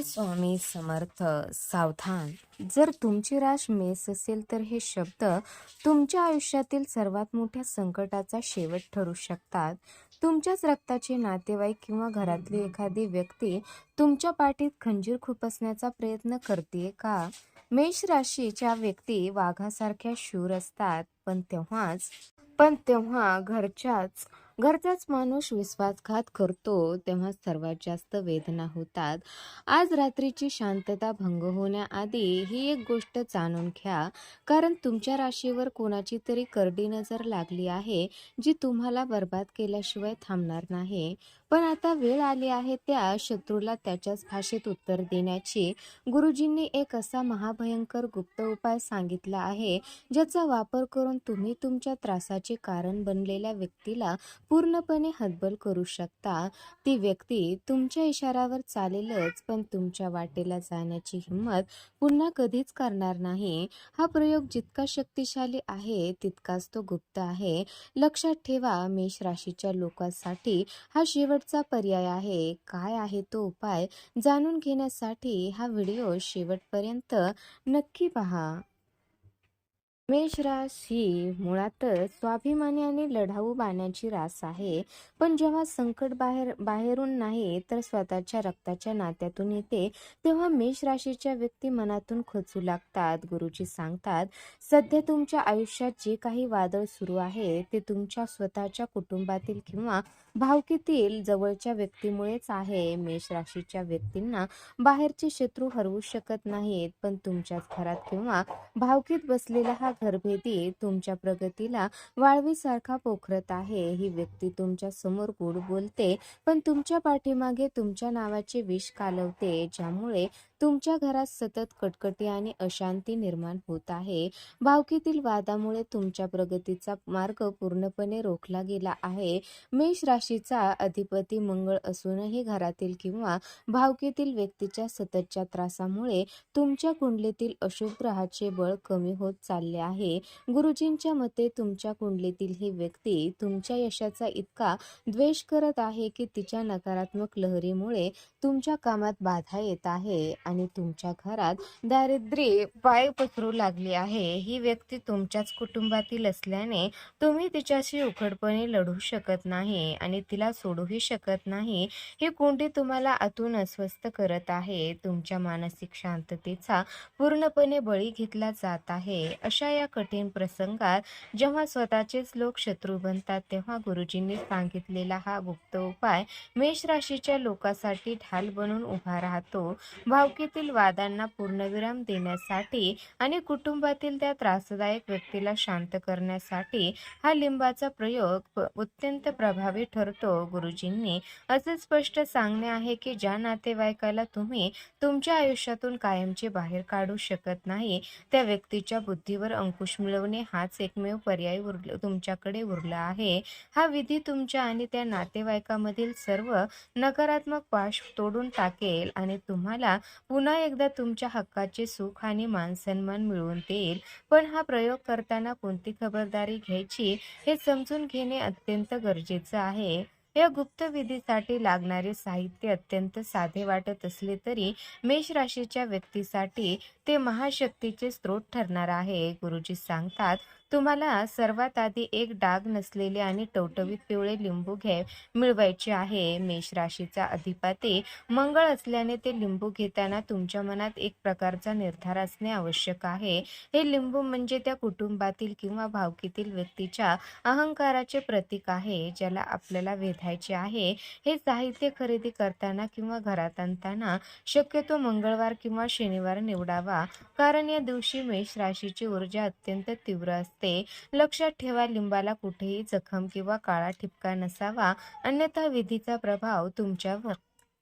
स्वामी समर्थ. सावधान. जर तुमची राश मेष असेल तर हे शब्द तुमच्या आयुष्यातील सर्वात मोठ्या संकटाचा शेवट ठरू शकतात. तुमच्याच रक्ताचे नातेवाईक किंवा घरातली एखादी व्यक्ती तुमच्या पाठीत खंजीर खुपसण्याचा प्रयत्न करते का? मेष राशीच्या व्यक्ती वाघासारख्या शूर असतात, पण तेव्हा घरचाच माणूस विश्वासघात करतो तेव्हा सर्वात जास्त वेदना होतात. आज रात्रीची शांतता भंग होण्याआधी ही एक गोष्ट जाणून घ्या, कारण तुमच्या राशीवर कोणाची तरी करडी नजर लागली आहे, जी तुम्हाला बर्बाद केल्याशिवाय थांबणार नाही. पण आता वेळ आली आहे त्या शत्रूला त्याच्याच भाषेत उत्तर देण्याची. गुरुजींनी एक असा महाभयंकर गुप्त उपाय सांगितला आहे, ज्याचा वापर करून तुम्ही तुमच्या त्रासाचे कारण बनलेल्या व्यक्तीला पूर्णपणे हतबल करू शकता. ती व्यक्ती तुमच्या इशाऱ्यावर चालेलच, पण तुमच्या वाटेला जाण्याची हिंमत पुन्हा कधीच करणार नाही. हा प्रयोग जितका शक्तिशाली आहे तितकाच तो गुप्त आहे. लक्षात ठेवा, मेष राशीच्या लोकांसाठी हा शेवटचा पर्याय आहे. काय आहे तो उपाय जाणून घेण्यासाठी हा व्हिडिओ शेवटपर्यंत नक्की पहा. मेष रास ही मुळातच स्वाभिमानी आणि लढाऊ बाण्याची रास आहे. पण जेव्हा संकट बाहेरून नाही तर स्वतःच्या रक्ताच्या नात्यातून येते, तेव्हा मेष राशीच्या व्यक्ती मनातून खचू लागतात. गुरुजी सांगतात, सध्या तुमच्या आयुष्यात जे काही वादळ सुरू आहे ते तुमच्या स्वतःच्या कुटुंबातील किंवा भावकीतील जवळच्या व्यक्तीमुळेच आहे. मेष राशीच्या व्यक्तींना बाहेरचे शत्रू हरवू शकत नाहीत, पण तुमच्याच घरात किंवा भावकीत बसलेला हा घरभेदी तुमच्या प्रगतीला वाळवीसारखा पोखरत आहे. ही व्यक्ती तुमच्या समोर गोड बोलते, पण तुमच्या पाठीमागे तुमच्या नावाचे विष कालवते, ज्यामुळे तुमच्या घरात सतत कटकटी आणि अशांती निर्माण होत आहे. भावकीतील वादामुळे तुमच्या प्रगतीचा मार्ग पूर्णपणे रोखला गेला आहे. मेष राशीचा अधिपती मंगळ असूनही घरातील किंवा भावकीतील व्यक्तीच्या सततच्या त्रासामुळे तुमच्या कुंडलीतील अशुभ ग्रहाचे बळ कमी होत चालले आहे. गुरुजींच्या मते तुमच्या कुंडलीतील ही व्यक्ती तुमच्या यशाचा इतका द्वेष करत आहे की तिच्या नकारात्मक लहरीमुळे तुमच्या कामात बाधा येत आहे आणि तुमच्या घरात दारिद्र्य पाय पसरू लागली आहे. ही व्यक्ती तुमच्याच कुटुंबातील असल्याने तुम्ही तिच्याशी उघडपणे लढू शकत नाही आणि तिला सोडूही शकत नाही. ही कुंडी तुम्हाला आतून अस्वस्थ करत आहे. तुमच्या मानसिक शांततेचा पूर्णपणे बळी घेतला जात आहे. अशा या कठीण प्रसंगात जेव्हा स्वतःचेच लोक शत्रू बनतात, तेव्हा गुरुजींनी सांगितलेला हा गुप्त उपाय मेष राशीच्या लोकांसाठी ढाल बनून उभा राहतो. भावकीतील वादांना पूर्णविराम देण्यासाठी आणि कुटुंबातील त्या त्रासदायक व्यक्तीला शांत करण्यासाठी हा लिंबाचा प्रयोग अत्यंत प्रभावी ठरतो. गुरुजींनी असे स्पष्ट सांगणे आहे की ज्या नातेवाईकाला तुम्ही तुमच्या आयुष्यातून कायमचे बाहेर काढू शकत नाही, त्या व्यक्तीच्या बुद्धीवर अंकुश मिळवणे हाच एकमेव पर्याय तुमच्याकडे उरला आहे. हा विधी तुमच्या आणि त्या नातेवाईकामधील सर्व नकारात्मक पाश तोडून टाकेल आणि तुम्हाला पुन्हा एकदा तुमच्या हक्काचे सुख आणि मानसन्मान मिळवून देईल. पण हा प्रयोग करताना कोणती खबरदारी घ्यायची हे समजून घेणे अत्यंत गरजेचं आहे. या गुप्त विधीसाठी लागणारे साहित्य अत्यंत साधे वाटत असले तरी मेष राशीच्या व्यक्तीसाठी ते महाशक्तीचे स्रोत ठरणार आहे. गुरुजी सांगतात, तुम्हाला सर्वात आधी एक डाग नसलेले आणि टवटवीत पिवळे लिंबू मिळवायचे आहे. मेष राशीचा अधिपती मंगळ असल्याने ते लिंबू घेताना तुमच्या मनात एक प्रकारचा निर्धार असणे आवश्यक आहे. हे लिंबू म्हणजे त्या कुटुंबातील किंवा भावकीतील व्यक्तीच्या अहंकाराचे प्रतीक आहे, ज्याला आपल्याला वेधायचे आहे. हे साहित्य खरेदी करताना किंवा घरात आणताना शक्यतो मंगळवार किंवा शनिवार निवडावा, कारण या दिवशी मेष राशीची ऊर्जा अत्यंत तीव्र असते. लक्षात ठेवा, लिंबाला कुठेही जखम किंवा काळा ठिपका नसावा, अन्यथा विधीचा प्रभाव तुमच्यावर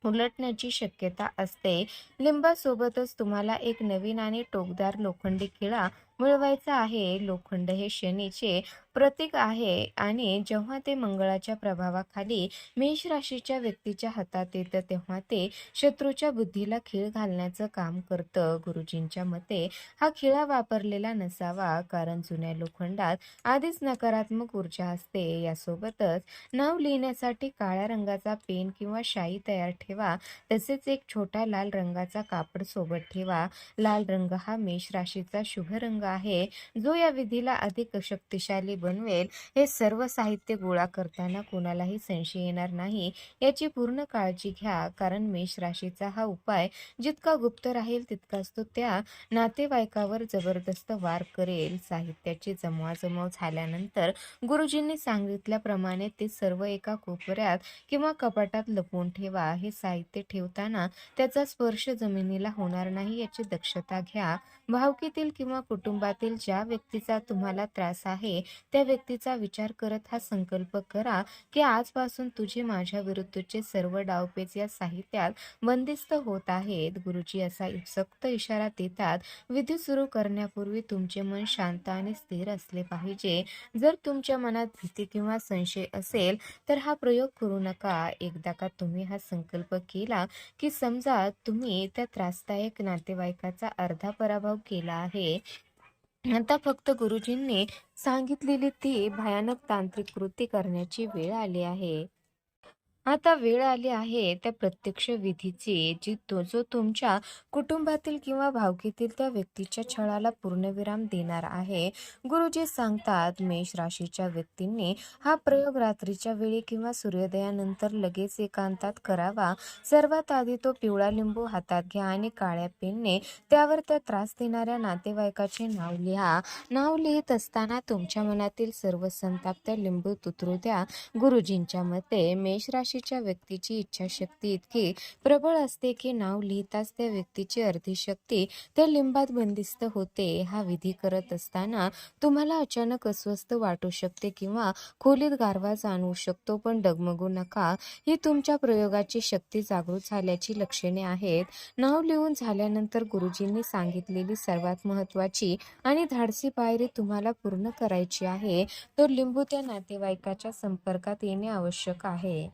उलटण्याची शक्यता असते. लिंबासोबतच तुम्हाला एक नवीन आणि टोकदार लोखंडी खिळा मिळवायचा आहे. लोखंड हे शनीचे प्रतीक आहे आणि जेव्हा ते मंगळाच्या प्रभावाखाली मेष राशीच्या व्यक्तीच्या हातात येतं तेव्हा ते शत्रूच्या बुद्धीला खीळ घालण्याचं काम करतं. गुरुजींच्या मते हा खिळा वापरलेला नसावा, कारण जुन्या लोखंडात आधीच नकारात्मक ऊर्जा असते. यासोबतच नाव लिहिण्यासाठी काळ्या रंगाचा पेन किंवा शाई तयार ठेवा. तसेच एक छोटा लाल रंगाचा कापड सोबत ठेवा. लाल रंग हा मेष राशीचा शुभ रंग आहे, जो या विधीला अधिक शक्तिशाली बनवेल. हे सर्व साहित्य गोळा करताना कोणालाही संशय येणार नाही याची पूर्ण काळजी घ्या, कारण मेष राशीचा हा उपाय जितका गुप्त राहील तितकाच तो त्या नातेवाईकावर जबरदस्त वार करेल. साहित्याची जमवाजमव झाल्यानंतर गुरुजींनी सांगितल्याप्रमाणे ते सर्व एका कोपऱ्यात किंवा कपाटात लपवून ठेवा. हे साहित्य ठेवताना त्याचा स्पर्श जमिनीला होणार नाही याची दक्षता घ्या. भावकीतील किंवा कुटुंबातील ज्या व्यक्तीचा तुम्हाला त्रास आहे त्या व्यक्तीचा विचार करत हा संकल्प करा की आजपासून तुझे माझ्या विरुद्धचे सर्व डावपेच या साहित्यात बंदिस्त होत आहेत. गुरुजी असा सक्त इशारा देतात. विधी सुरू करण्यापूर्वी तुमचे मन शांत आणि स्थिर असले पाहिजे. जर तुमच्या मनात भीती किंवा संशय असेल तर हा प्रयोग करू नका. एकदा का तुम्ही हा संकल्प केला की समजा तुम्ही त्या त्रासदायक नातेवाईकाचा अर्धा पराभव केला आहे. आता फक्त गुरुजींनी सांगितलेली ती भयानक तांत्रिक कृती करण्याची वेळ आली आहे. आता वेळ आली आहे त्या प्रत्यक्ष विधीची, जो तुमच्या कुटुंबातील किंवा भावकीतील त्या व्यक्तीच्या छळाला पूर्णविराम देणार आहे. गुरुजी सांगतात, मेष राशीच्या व्यक्तींनी हा प्रयोग रात्रीच्या वेळी किंवा सूर्योदयानंतर लगेच एकांतात करावा. सर्वात आधी तो पिवळा लिंबू हातात घ्या आणि काळ्या पेनने त्यावर त्या त्रास देणाऱ्या नातेवाईकाचे नाव लिहा. नाव लिहित असताना तुमच्या मनातील सर्व संताप त्या लिंबूत उतरू द्या. गुरुजींच्या मते मेष राशीच्या व्यक्तीची इच्छाशक्ती इतकी प्रबळ असते की नाव लिहिताच त्या व्यक्तीची अर्धी शक्ती त्या लिंबात बंदिस्त होते. हा विधी करत असताना तुम्हाला अचानक अस्वस्थ वाटू शकते किंवा खोलीत गारवा जाणवू शकतो, पण डगमगू नका. ही तुमच्या प्रयोगाची शक्ती जागृत झाल्याची लक्षणे आहेत. नाव लिहून झाल्यानंतर गुरुजींनी सांगितलेली सर्वात महत्वाची आणि धाडसी पायरी तुम्हाला पूर्ण करायची आहे. तो लिंबू त्या नातेवाईकाच्या संपर्कात येणे आवश्यक आहे.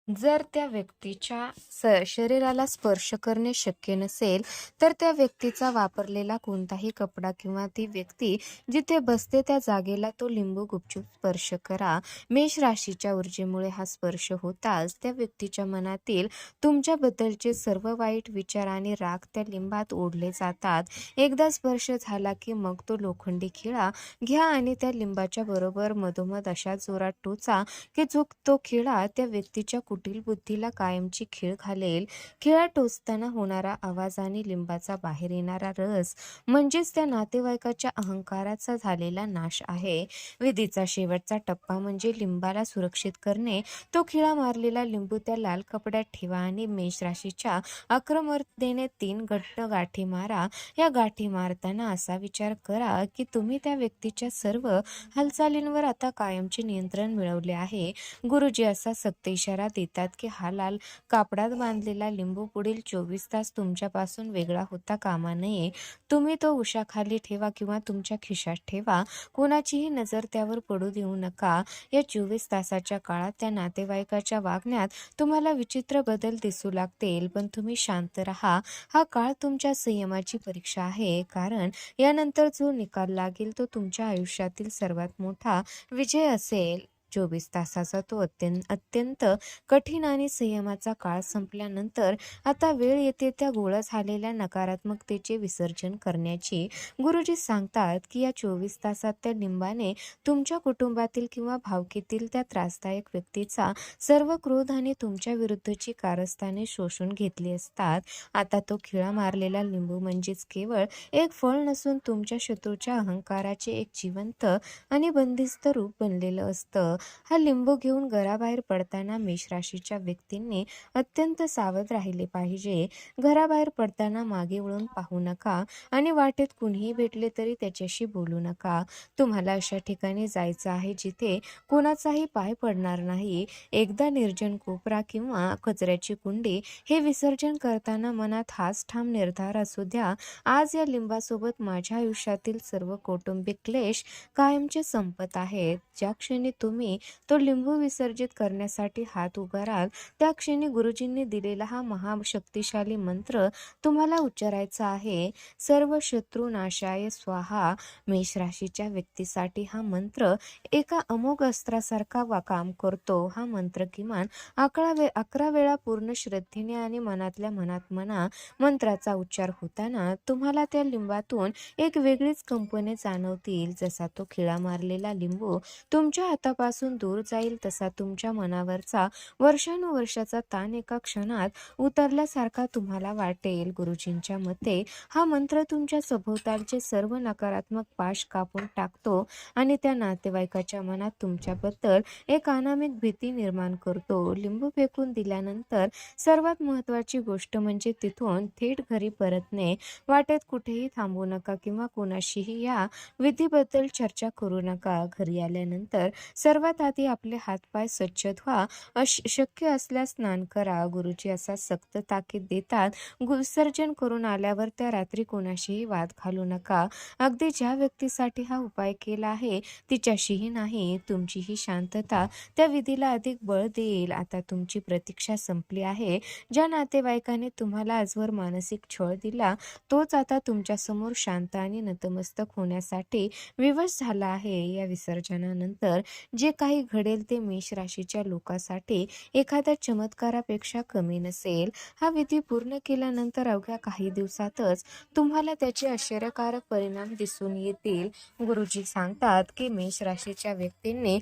जर त्या व्यक्तीच्या शरीराला स्पर्श करणे शक्य नसेल तर त्या व्यक्तीचा वापरलेला कोणताही कपडा किंवा ती व्यक्ती जिथे बसते त्या जागेला तो लिंबू गुपचूप स्पर्श करा. मेष राशीच्या ऊर्जेमुळे हा स्पर्श होताच त्या व्यक्तीच्या मनातील तुमच्याबद्दलचे सर्व वाईट विचार आणि राग त्या लिंबात ओढले जातात. एकदा स्पर्श झाला की मग तो लोखंडी खिळा घ्या आणि त्या लिंबाच्या बरोबर मधोमध अशा जोरात टोचा की तो खिळा त्या व्यक्तीच्या कुटील बुद्धीला कायमची खीळ घालेल. खिळा टोचताना होणारा आवाज आणि लिंबाचा बाहेर येणारा रस म्हणजेच त्या नातेवाईकाच्या अहंकाराचा झालेला नाश आहे. विधीचा शेवटचा टप्पा म्हणजे लिंबाला सुरक्षित करणे. तो खिळा मारलेला लिंबू त्या लाल कपड्यात ठेवा आणि मेष राशीच्या आक्रमकतेने 3 घट्ट गाठी मारा. या गाठी मारताना असा विचार करा की तुम्ही त्या व्यक्तीच्या सर्व हालचालींवर आता कायमचे नियंत्रण मिळवले आहे. गुरुजी असा सक्त इशारा देतात की हा लाल कापडात बांधलेला लिंबू पुढील 24 तास तुमच्यापासून वेगळा होता कामा नये. तुम्ही तो उशाखाली ठेवा किंवा तुमच्या खिशात ठेवा. कोणाचीही नजर त्यावर पडू देऊ नका. या 24 तासाच्या काळात त्या नातेवाईकाच्या वागण्यात तुम्हाला विचित्र बदल दिसू लागतील, पण तुम्ही शांत राहा. हा काळ तुमच्या संयमाची परीक्षा आहे, कारण यानंतर जो निकाल लागेल तो तुमच्या आयुष्यातील सर्वात मोठा विजय असेल. 24 तासाचा तो अत्यंत कठीण आणि संयमाचा काळ संपल्यानंतर आता वेळ येते त्या गोळा झालेल्या नकारात्मकतेचे विसर्जन करण्याची. गुरुजी सांगतात की या 24 तासात त्या लिंबाने तुमच्या कुटुंबातील किंवा भावकीतील त्या त्रासदायक व्यक्तीचा सर्व क्रोध आणि तुमच्या विरुद्धची कारस्थाने शोषून घेतली असतात. आता तो खिळा मारलेला लिंबू म्हणजेच केवळ एक फळ नसून तुमच्या शत्रूच्या अहंकाराचे एक जिवंत आणि बंदिस्त रूप बनलेलं असतं. हा लिंबू घेऊन घराबाहेर पडताना मेष राशीच्या व्यक्तींनी अत्यंत सावध राहिले पाहिजे. घराबाहेर पडताना मागे वळून पाहू नका आणि वाटेत कुणीही भेटले तरी त्याच्याशी बोलू नका. तुम्हाला अशा ठिकाणी जायचं आहे जिथे कोणाचाही पाय पडणार नाही. एकदा निर्जन कोपरा किंवा कचऱ्याची कुंडी हे विसर्जन करताना मनात हाच ठाम निर्धार असू द्या, आज या लिंबासोबत माझ्या आयुष्यातील सर्व कौटुंबिक क्लेश कायमचे संपत आहेत. ज्या क्षणी तुम्ही तो लिंबू विसर्जित करण्यासाठी हात उगाराल त्या क्षणी गुरुजींनी दिलेला हा महाशक्तिशाली मंत्र तुम्हाला उच्चारायचा आहे. सर्व शत्रू नाशाय स्वाहा. मेष राशीच्या व्यक्तीसाठी हा मंत्र एका अमोघ अस्त्रासारखा काम करतो. हा मंत्र किमान 11 वेळा पूर्ण श्रद्धेने आणि मनातल्या मनात म्हणा. मंत्राचा उच्चार होताना तुम्हाला त्या लिंबातून एक वेगळीच कंपने जाणवतील. जसा तो खिळा मारलेला लिंबू तुमच्या हातापासून दूर जाईल तसा तुमच्या मनावरचा वर्षानुवर्षाचा ताण एका क्षणात उतरल्यासारखा तुम्हाला वाटेल. गुरुजींच्या मते हा मंत्र तुमच्या सभोवतालचे सर्व नकारात्मक पाश कापून टाकतो आणि त्या नातेवाईकाच्या मनात तुमच्याबद्दल एक अनामिक भीती निर्माण करतो. लिंबू फेकून दिल्यानंतर सर्वात महत्त्वाची गोष्ट म्हणजे तिथून थेट घरी परतणे. वाटेत कुठेही थांबू नका किंवा कोणाशीही या विधीबद्दल चर्चा करू नका. घरी आल्यानंतर सर्वात आधी आपले हातपाय स्वच्छ धुवा. शक्य असल्यास स्नान करा. गुरुजी असा सक्त ताकीद देतात, विसर्जन करून आल्यावर त्या रात्री कोणाशीही वाद घालू नका. अगदी ज्या व्यक्तीसाठी हा उपाय केला आहे तिच्याशीही नाही. तुमची ही शांतता त्या विधीला अधिक बळ देईल. आता तुमची प्रतीक्षा संपली आहे. ज्या नातेवाईकाने तुम्हाला आजवर मानसिक छळ दिला तोच आता तुमच्यासमोर शांत आणि नतमस्तक होण्यासाठी विवश झाला आहे. या विसर्जनानंतर जे काही घडेल ते मेष राशीच्या लोकांसाठी एखाद्या चमत्कारापेक्षा कमी नसेल. हा विधी पूर्ण केल्यानंतर अवघ्या काही दिवसातच तुम्हाला त्याचे आश्चर्यकारक परिणाम दिसून येतील. गुरुजी सांगतात की मेष राशीच्या व्यक्तींनी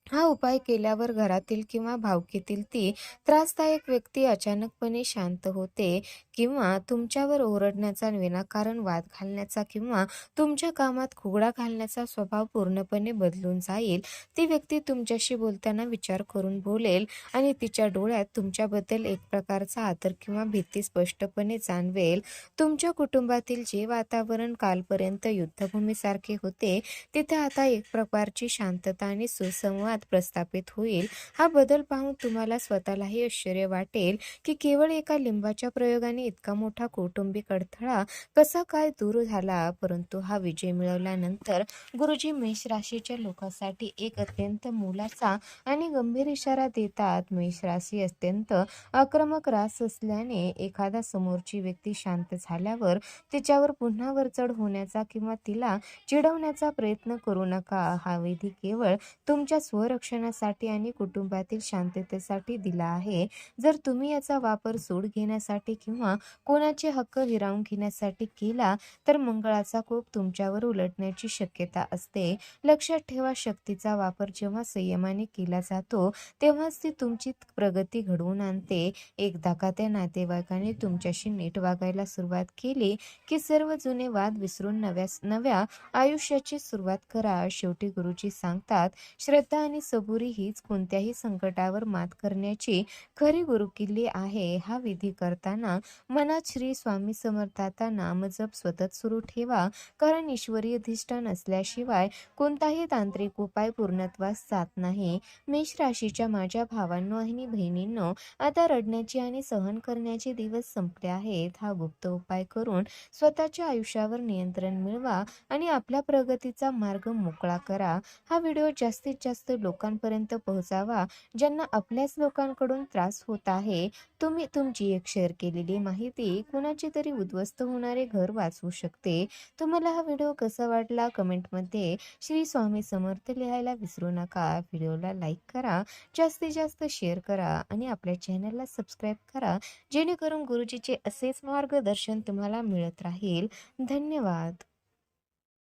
हा उपाय केल्यावर घरातील किंवा भावकीतील ती त्रासदायक व्यक्ती अचानकपणे शांत होते किंवा तुमच्यावर ओरडण्याचा, विनाकारण वाद घालण्याचा किंवा तुमच्या कामात खुगडा घालण्याचा स्वभाव पूर्णपणे बदलून जाईल. ती व्यक्ती तुमच्याशी बोलताना विचार करून बोलेल आणि तिच्या डोळ्यात तुमच्याबद्दल एक प्रकारचा आदर किंवा भीती स्पष्टपणे जाणवेल. तुमच्या कुटुंबातील जे वातावरण कालपर्यंत युद्धभूमीसारखे होते तिथे आता एक प्रकारची शांतता आणि सुसंवाद प्रस्थापित होईल. हा बदल पाहून तुम्हाला स्वतःलाही आश्चर्य वाटेल की केवळ एका लिंबाच्या प्रयोगाने इतका मोठा कौटुंबिक अडथळा कसा काय दूर झाला. परंतु हा विजय मिळवल्यानंतर गुरुजी मेष राशीच्या लोकांसाठी एक अत्यंत मोलाचा आणि गंभीर इशारा देतात. मेष राशी अत्यंत आक्रमक रास असल्याने एखादा समोरची व्यक्ती शांत झाल्यावर तिच्यावर पुन्हा वरचढ होण्याचा किंवा तिला चिडवण्याचा प्रयत्न करू नका. हा विधी केवळ तुमच्या स्वरक्षणासाठी आणि कुटुंबातील शांततेसाठी दिला आहे. जर तुम्ही याचा वापर सूड घेण्यासाठी किंवा कोणाचे हक्क हिरावून घेण्यासाठी केला तर मंगळाचा कोप तुमच्यावर उलटण्याची शक्यता असते. लक्षात ठेवा, शक्तीचा वापर जेव्हा संयमाने केला जातो तेव्हाच ती तुमची प्रगती घडवून आणते. एकदा का त्या नातेवाईकाने तुमच्याशी नीट वागायला सुरुवात केली की सर्व जुने वाद विसरून नव्या आयुष्याची सुरुवात करा. शेवटी गुरुजी सांगतात, श्रद्धा आणि सबुरी हीच कोणत्याही संकटावर मात करण्याची खरी गुरुकिल्ली आहे. हा विधी करताना मनात श्री स्वामी समर्थाचा नामजप सतत सुरू ठेवा, कारण ईश्वरी अधिष्ठान असल्याशिवाय कोणताही तांत्रिक उपाय पूर्णत्वास जात नाही. मेष राशीच्या माझ्या भावांनो आणि बहिणींनो, आता रडण्याची आणि सहन करण्याचे दिवस संपले आहेत. हा गुप्त उपाय करून स्वतःच्या आयुष्यावर नियंत्रण मिळवा आणि आपल्या प्रगतीचा मार्ग मोकळा करा. हा व्हिडिओ जास्तीत जास्त लोकांपर्यंत पोहोचावा ज्यांना आपल्याच लोकांकडून त्रास होत आहे. तुम्ही तुमची एक शेअर केलेली माहिती कुणाची तरी उद्ध्वस्त होणारे घर वाचवू शकते. तुम्हाला हा व्हिडिओ कसा वाटला कमेंटमध्ये श्री स्वामी समर्थ लिहायला विसरू नका. व्हिडिओला लाईक करा, जास्तीत जास्त शेअर करा आणि आपल्या चॅनलला सबस्क्राईब करा, जेणेकरून गुरुजीचे असेच मार्गदर्शन तुम्हाला मिळत राहील. धन्यवाद.